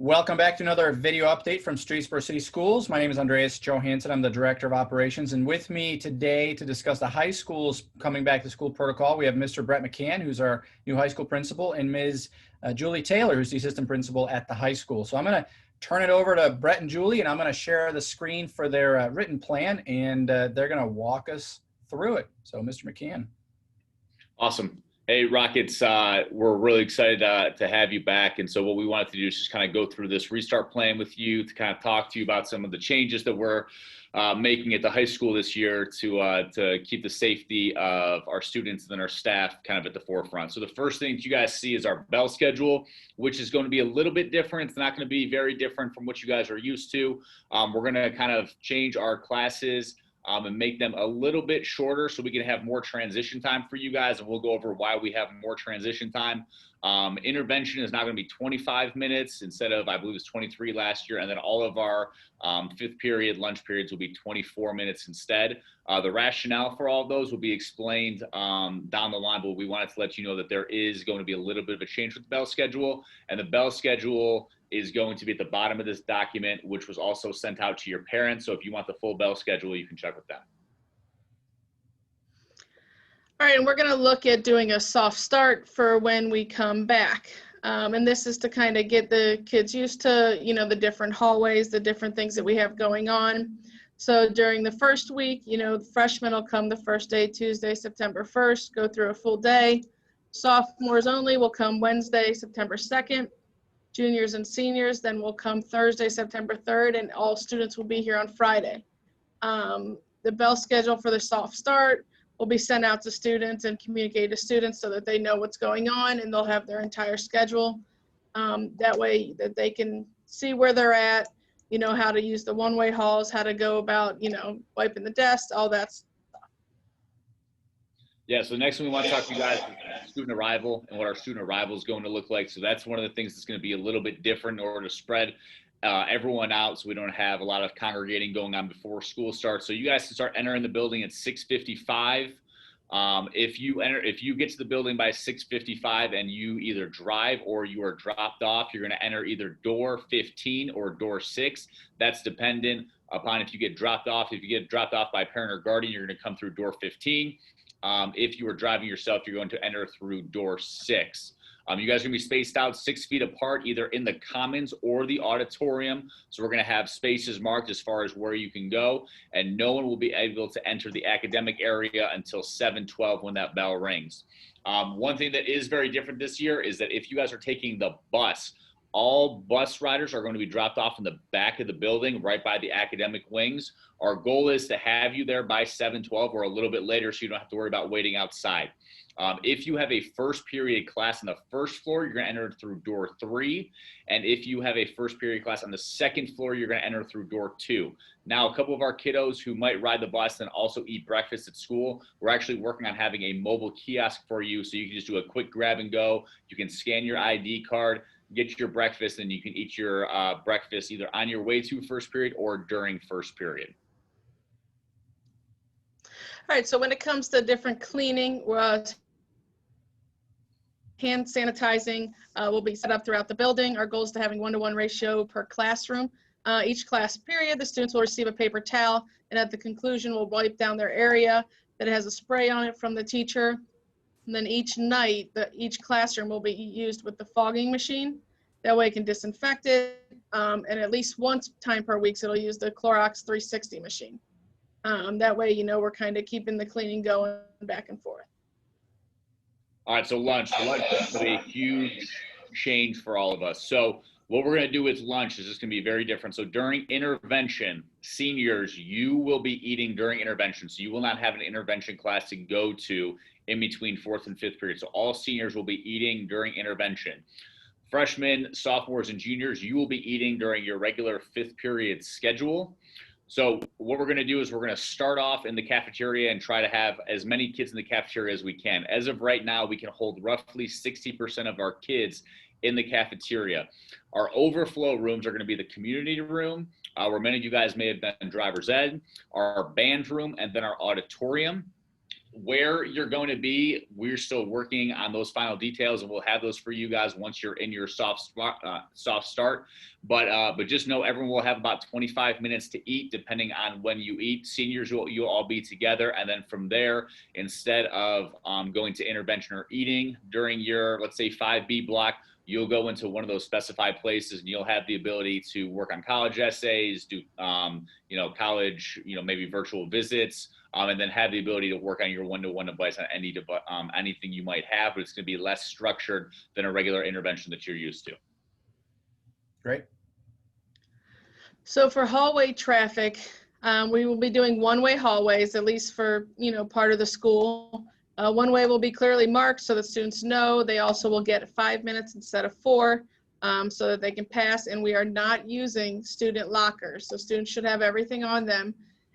Welcome back to another video update from Streetsboro City Schools. My name is Andreas Johansson. I'm the Director of Operations, and with me today to discuss the high school's coming back to school protocol, we have Mr. Brett McCann, who's our new high school principal, and Ms. Julie Taylor, who's the assistant principal at the high school. So I'm going to turn it over to Brett and Julie, and I'm going to share the screen for their written plan, and they're going to walk us through it. So Mr. McCann. Awesome. Hey, Rockets, we're really excited to have you back. And so what we wanted to do is just kind of go through this restart plan with you to kind of talk to you about some of the changes that we're making at the high school this year to keep the safety of our students and our staff kind of at the forefront. So the first thing that you guys see is our bell schedule, which is going to be a little bit different. It's not going to be very different from what you guys are used to. We're going to kind of change our classes and make them a little bit shorter so we can have more transition time for you guys, and we'll go over why we have more transition time. Intervention is now going to be 25 minutes instead of, I believe, it was 23 last year, and then all of our fifth period lunch periods will be 24 minutes instead. The rationale for all of those will be explained down the line, but we wanted to let you know that there is going to be a little bit of a change with the bell schedule, and the bell schedule is going to be at the bottom of this document, which was also sent out to your parents. So if you want the full bell schedule, you can check with them. All right, and we're gonna look at doing a soft start for when we come back. And this is to kind of get the kids used to, the different hallways, the different things that we have going on. So during the first week, the freshmen will come the first day, Tuesday, September 1st, go through a full day. Sophomores only will come Wednesday, September 2nd. Juniors and seniors then will come Thursday, September 3rd, and all students will be here on Friday. The bell schedule for the soft start will be sent out to students and communicated to students so that they know what's going on, and they'll have their entire schedule. That way that they can see where they're at, how to use the one-way halls, how to go about, wiping the desks, all that stuff. Yeah, so next thing we want to talk to you guys is student arrival and what our student arrival is going to look like. So that's one of the things that's going to be a little bit different in order to spread everyone out so we don't have a lot of congregating going on before school starts. So you guys can start entering the building at 6:55. If you get to the building by 6:55 and you either drive or you are dropped off, you're going to enter either door 15 or door 6. That's dependent upon if you get dropped off. If you get dropped off by a parent or guardian, you're going to come through door 15. If you are driving yourself, you're going to enter through door 6. You guys are going to be spaced out 6 feet apart, either in the commons or the auditorium. So we're going to have spaces marked as far as where you can go, and no one will be able to enter the academic area until 7:12 when that bell rings. One thing that is very different this year is that if you guys are taking the bus, all bus riders are going to be dropped off in the back of the building right by the academic wings. Our goal is to have you there by 7:12 or a little bit later so you don't have to worry about waiting outside. If you have a first period class on the first floor, you're going to enter through door 3. And if you have a first period class on the second floor, you're going to enter through door 2. Now, a couple of our kiddos who might ride the bus and also eat breakfast at school, we're actually working on having a mobile kiosk for you so you can just do a quick grab and go. You can scan your ID card, get your breakfast, and you can eat your breakfast either on your way to first period or during first period. All right, so when it comes to different cleaning, hand sanitizing will be set up throughout the building. Our goal is to having 1-to-1 ratio per classroom. Each class period, the students will receive a paper towel, and at the conclusion, we'll wipe down their area that has a spray on it from the teacher. And then each night, each classroom will be used with the fogging machine. That way it can disinfect it, and at least one time per week, so it'll use the Clorox 360 machine. That way, we're kind of keeping the cleaning going back and forth. All right, so lunch is going to be a huge change for all of us. So what we're going to do with lunch is just going to be very different. So during intervention, seniors, you will be eating during intervention. So you will not have an intervention class to go to in between 4th and 5th period. So all seniors will be eating during intervention. Freshmen, sophomores, and juniors, you will be eating during your regular 5th period schedule. So what we're going to do is we're going to start off in the cafeteria and try to have as many kids in the cafeteria as we can. As of right now, we can hold roughly 60% of our kids in the cafeteria. Our overflow rooms are going to be the community room, where many of you guys may have been driver's ed, our band room, and then our auditorium. Where you're going to be, we're still working on those final details, and we'll have those for you guys once you're in your soft start. But just know everyone will have about 25 minutes to eat, depending on when you eat. Seniors, you'll all be together, and then from there, instead of going to intervention or eating during your, let's say, 5B block, you'll go into one of those specified places, and you'll have the ability to work on college essays, do college, maybe virtual visits. And then have the ability to work on your one-to-one advice on anything you might have, but it's going to be less structured than a regular intervention that you're used to. Great. So for hallway traffic, we will be doing one-way hallways, at least for, part of the school. One way will be clearly marked so that students know. They also will get 5 minutes instead of 4, so that they can pass. And we are not using student lockers. So students should have everything on them.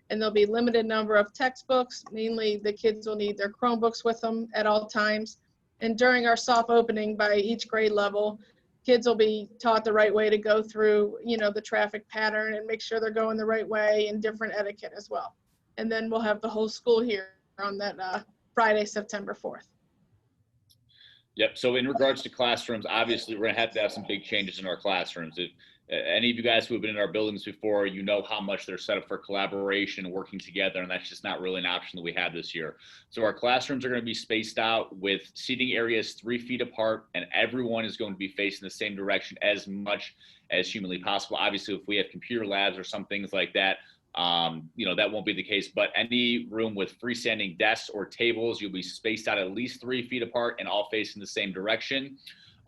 And there'll be limited number of textbooks. Mainly the kids will need their Chromebooks with them at all times. And during our soft opening by each grade level, kids will be taught the right way to go through, the traffic pattern and make sure they're going the right way, and different etiquette as well. And then we'll have the whole school here on that Friday, September 4th. Yep. So in regards to classrooms, obviously we're going to have some big changes in our classrooms. If any of you guys who have been in our buildings before, you know how much they're set up for collaboration and working together, and that's just not really an option that we have this year. So our classrooms are going to be spaced out with seating areas 3 feet apart, and everyone is going to be facing the same direction as much as humanly possible. Obviously, if we have computer labs or some things like that, that won't be the case, but any room with freestanding desks or tables, you'll be spaced out at least 3 feet apart and all facing the same direction.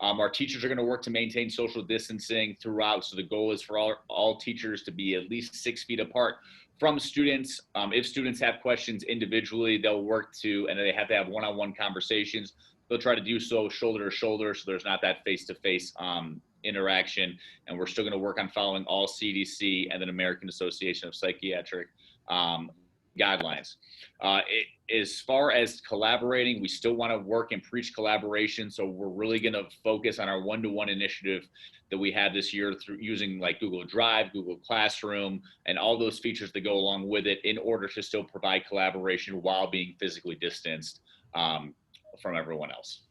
Our teachers are going to work to maintain social distancing throughout. So the goal is for all teachers to be at least 6 feet apart from students. If students have questions individually, they'll work and they have to have one-on-one conversations. They'll try to do so shoulder to shoulder, so there's not that face-to-face interaction. And we're still going to work on following all CDC and then American Association of Psychiatric guidelines. As far as collaborating, we still want to work and preach collaboration. So we're really going to focus on our one-to-one initiative that we have this year through using like Google Drive, Google Classroom, and all those features that go along with it in order to still provide collaboration while being physically distanced from everyone else.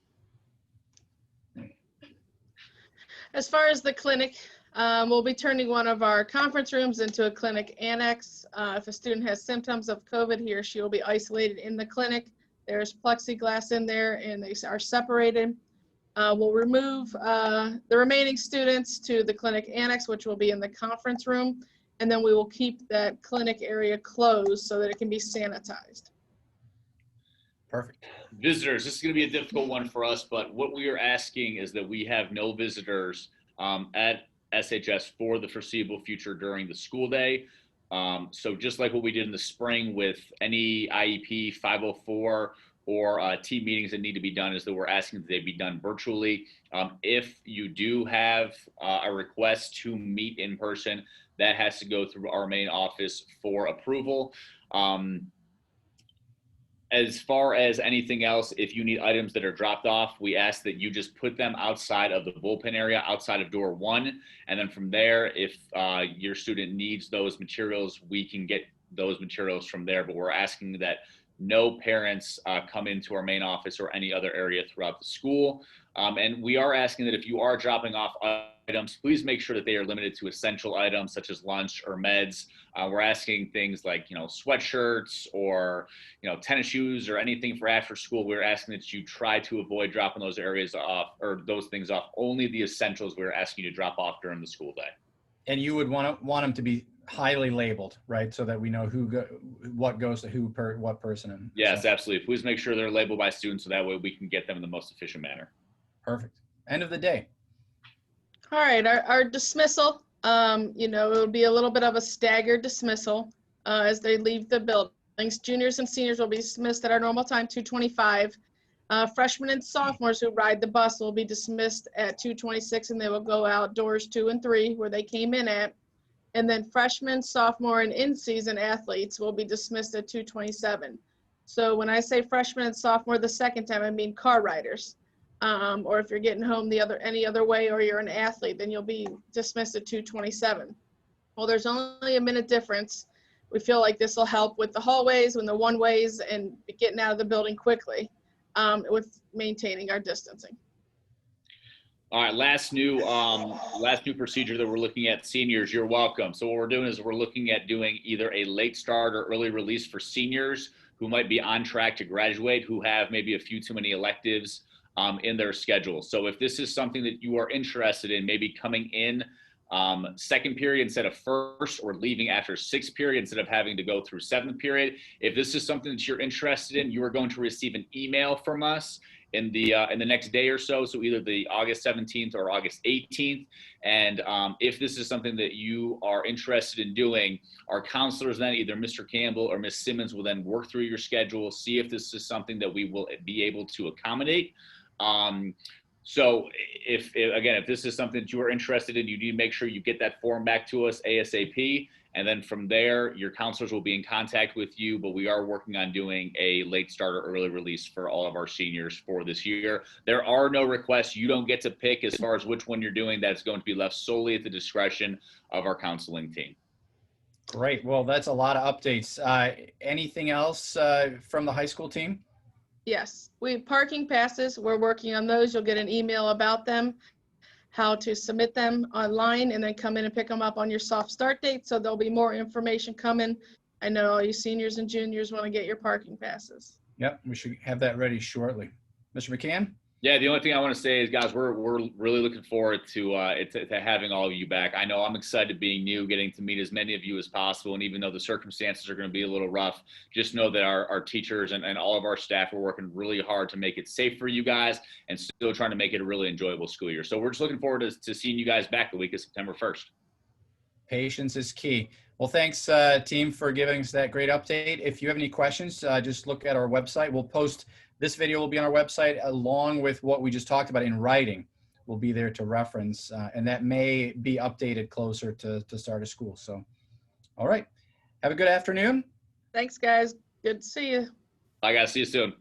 As far as the clinic, we'll be turning one of our conference rooms into a clinic annex. If a student has symptoms of COVID, he or she will be isolated in the clinic. There's plexiglass in there and they are separated. We'll remove the remaining students to the clinic annex, which will be in the conference room. And then we will keep that clinic area closed so that it can be sanitized. Perfect. Visitors, this is going to be a difficult one for us, but what we are asking is that we have no visitors at SHS for the foreseeable future during the school day. So just like what we did in the spring with any IEP 504 or team meetings that need to be done, is that we're asking that they be done virtually. If you do have a request to meet in person, that has to go through our main office for approval. As far as anything else, if you need items that are dropped off, we ask that you just put them outside of the bullpen area, outside of door 1. And then from there, if your student needs those materials, we can get those materials from there. But we're asking that no parents come into our main office or any other area throughout the school. And we are asking that if you are dropping off items, please make sure that they are limited to essential items such as lunch or meds. We're asking things like, sweatshirts or, tennis shoes or anything for after school. We're asking that you try to avoid dropping those areas off or those things off. Only the essentials we're asking you to drop off during the school day. And you would want them to be highly labeled, right? So that we know what goes to who per what person. And yes, absolutely. Please make sure they're labeled by students so that way we can get them in the most efficient manner. Perfect. End of the day. All right, our dismissal, it'll be a little bit of a staggered dismissal as they leave the buildings. Juniors and seniors will be dismissed at our normal time, 2:25. Freshmen and sophomores who ride the bus will be dismissed at 2:26, and they will go out doors 2 and 3 where they came in at. And then freshmen, sophomore, and in-season athletes will be dismissed at 2:27. So when I say freshman and sophomore the second time, I mean car riders. Or if you're getting home any other way, or you're an athlete, then you'll be dismissed at 2:27. Well, there's only a minute difference we feel like this will help with the hallways and the one-ways and getting out of the building quickly with maintaining our distancing. All right, last new procedure that we're looking at, seniors, you're welcome. So what we're doing is we're looking at doing either a late start or early release for seniors who might be on track to graduate, who have maybe a few too many electives in their schedule. So if this is something that you are interested in, maybe coming in second period instead of first, or leaving after sixth period instead of having to go through seventh period, if this is something that you're interested in, you are going to receive an email from us in the next day or so, so either the August 17th or August 18th. And if this is something that you are interested in doing, our counselors then, either Mr. Campbell or Ms. Simmons, will then work through your schedule, see if this is something that we will be able to accommodate. So if this is something that you are interested in, you need to make sure you get that form back to us ASAP. And then from there, your counselors will be in contact with you, but we are working on doing a late start or early release for all of our seniors for this year. There are no requests. You don't get to pick as far as which one you're doing. That's going to be left solely at the discretion of our counseling team. Great. Well, that's a lot of updates. Anything else from the high school team? Yes, parking passes, we're working on those. You'll get an email about them, how to submit them online, and then come in and pick them up on your soft start date. So there'll be more information coming. I know all you seniors and juniors want to get your parking passes. Yep, we should have that ready shortly. Mr. McCann? Yeah, the only thing I want to say is, guys, we're really looking forward to having all of you back. I know I'm excited being new, getting to meet as many of you as possible. And even though the circumstances are going to be a little rough, just know that our teachers and all of our staff are working really hard to make it safe for you guys and still trying to make it a really enjoyable school year. So we're just looking forward to seeing you guys back the week of September 1st. Patience is key. Well, thanks, team, for giving us that great update. If you have any questions, just look at our website. We'll post this video will be on our website along with what we just talked about in writing. Will be there to reference, and that may be updated closer to start of school. So, all right. Have a good afternoon. Thanks, guys. Good to see you. Bye, guys. See you soon.